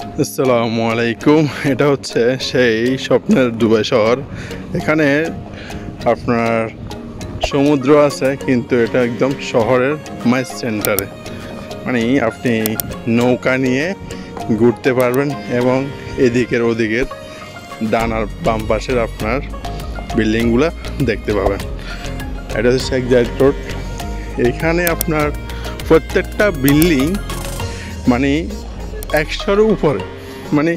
আসসালামু আলাইকুম। এটা হচ্ছে সেই স্বপ্নের দুবাই শহর। এখানে আপনার সমুদ্র আছে, কিন্তু এটা একদম শহরের মাঝ সেন্টারে। মানে আপনি নৌকা নিয়ে ঘুরতে পারবেন এবং এদিকের ওদিকের ডান আর বাম পাশের আপনার বিল্ডিংগুলো দেখতে পাবেন। এটা হচ্ছে শেখ জায়েদ রোড। এখানে আপনার প্রত্যেকটা বিল্ডিং মানে 100-এর উপরে, মানে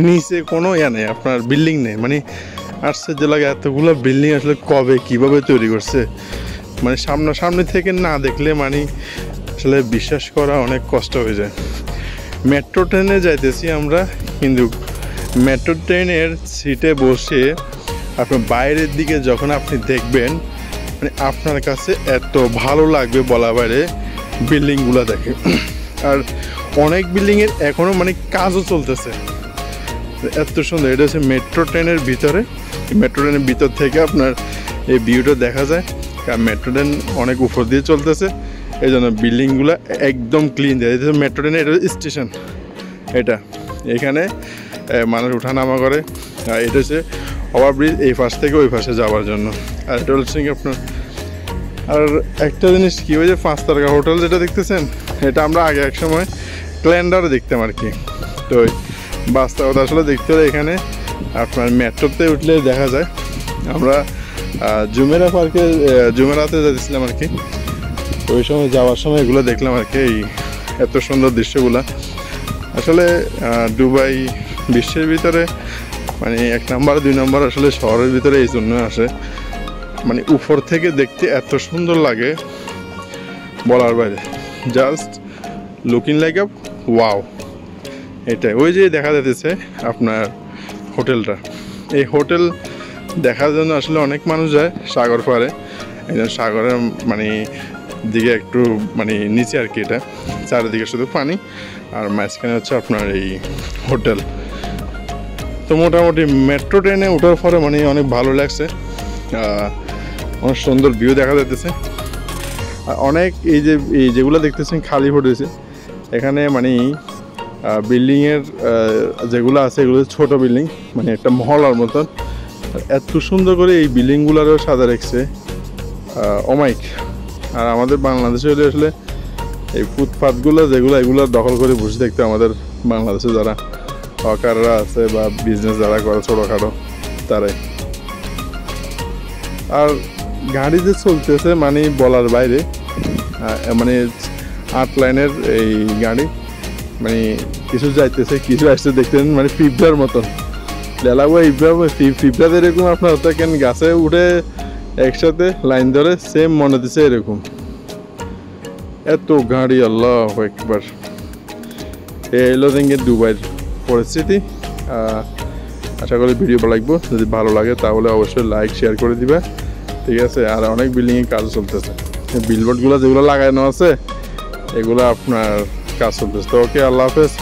নিচে কোনো নেই, আপনার বিল্ডিং নেই। মানে আশ্চর্য লাগে, এতগুলো বিল্ডিং আসলে কবে কীভাবে তৈরি করছে, মানে সামনাসামনি থেকে না দেখলে মানে আসলে বিশ্বাস করা অনেক কষ্ট হয়ে যায়। মেট্রো ট্রেনে যাইতেছি আমরা, কিন্তু মেট্রো ট্রেনের সিটে বসে আপনার বাইরের দিকে যখন আপনি দেখবেন, মানে আপনার কাছে এত ভালো লাগবে বলা বাইরে বিল্ডিংগুলো দেখে। আর অনেক বিল্ডিংয়ের এখনও মানে কাজও চলতেছে, এত সুন্দর। এটা হচ্ছে মেট্রো ট্রেনের ভিতরে। মেট্রো ট্রেনের ভিতর থেকে আপনার এই ভিউটা দেখা যায়, কারণ মেট্রো ট্রেন অনেক উপর দিয়ে চলতেছে, এই জন্য বিল্ডিংগুলো একদম ক্লিন দেয়। এটা মেট্রো ট্রেনের এটা স্টেশন। এটা এখানে মানুষ উঠানামা করে। আর এটা হচ্ছে ওভারব্রিজ, এই পাশ থেকে ওই পাশে যাওয়ার জন্য। আর এটা হচ্ছে আপনার আর একটা জিনিস কী হয়েছে, 5 তারকা হোটেল যেটা দেখতেছেন, এটা আমরা আগে এক সময় ক্যালেন্ডারে দেখতাম আর কি। তো বাস্তবতা আসলে দেখতে হলে এখানে আপনার মেট্রোতে উঠলে দেখা যায়। আমরা জুমেরা পার্কে জুমেরাতে যাচ্ছিলাম আর কি, তো ওই সময় যাওয়ার সময় এগুলো দেখলাম আর কি, এই এত সুন্দর দৃশ্যগুলো। আসলে দুবাই বিশ্বের ভিতরে মানে 1 নাম্বার 2 নাম্বার আসলে শহরের ভিতরে এই জন্য আসে, মানে উপর থেকে দেখতে এত সুন্দর লাগে বলার বাইরে। Just looking like up wow. এটাই ওই যে দেখা যাচ্ছে আপনার হোটেলটা। এই হোটেল দেখার জন্য আসলে অনেক মানুষ যায় সাগর পাড়ে, একদম সাগরের মানে দিকে একটু মানে নিচে আর কি। এটা চারিদিকে শুধু পানি, আর মাঝখানে হচ্ছে আপনার এই হোটেল। তো মোটামুটি মেট্রো ট্রেনে ওঠার পরে মানে অনেক ভালো লাগছে, অনেক সুন্দর ভিউ দেখা যাইতেছে। আর অনেক এই যেগুলো দেখতেছেন খালি পড়েছে এখানে, মানে বিল্ডিংয়ের যেগুলো আছে এগুলো ছোট বিল্ডিং, মানে একটা মহলার মতন। এত সুন্দর করে এই বিল্ডিংগুলোরও সাজা রেখেছে অমাইক। আর আমাদের বাংলাদেশে হলে আসলে এই ফুটপাথগুলো যেগুলো এগুলো দখল করে বসে থাকতে আমাদের বাংলাদেশে যারা হকাররা আছে বা বিজনেস যারা করে ছোটোখাটো তারাই। আর গাড়ি যে চলতেছে মানে বলার বাইরে, মানে 8 লাইনের এই গাড়ি, মানে কিছু যাইতেছে কিছু আসছে দেখতেন, মানে পিঁপড়ার মতন লেলাবো পিঁপড়াদের এরকম আপনার থাকেন গাছে উঠে একসাথে লাইন ধরে, সেম মনে দিচ্ছে এরকম। এত গাড়ি, আল্লাহ একবার। এই হলো দেখে দুবাইয়ের পরিস্থিতি। আশা করি ভিডিও ভালো লাগবে, যদি ভালো লাগে তাহলে অবশ্যই লাইক শেয়ার করে দিবে, ঠিক আছে। আর অনেক বিল্ডিংয়ে কাজ চলতেছে, বিলবোর্ডগুলো যেগুলো লাগানো আছে এগুলো আপনার কাজ চলতেছে। তো ওকে, আল্লাহ হাফেজ।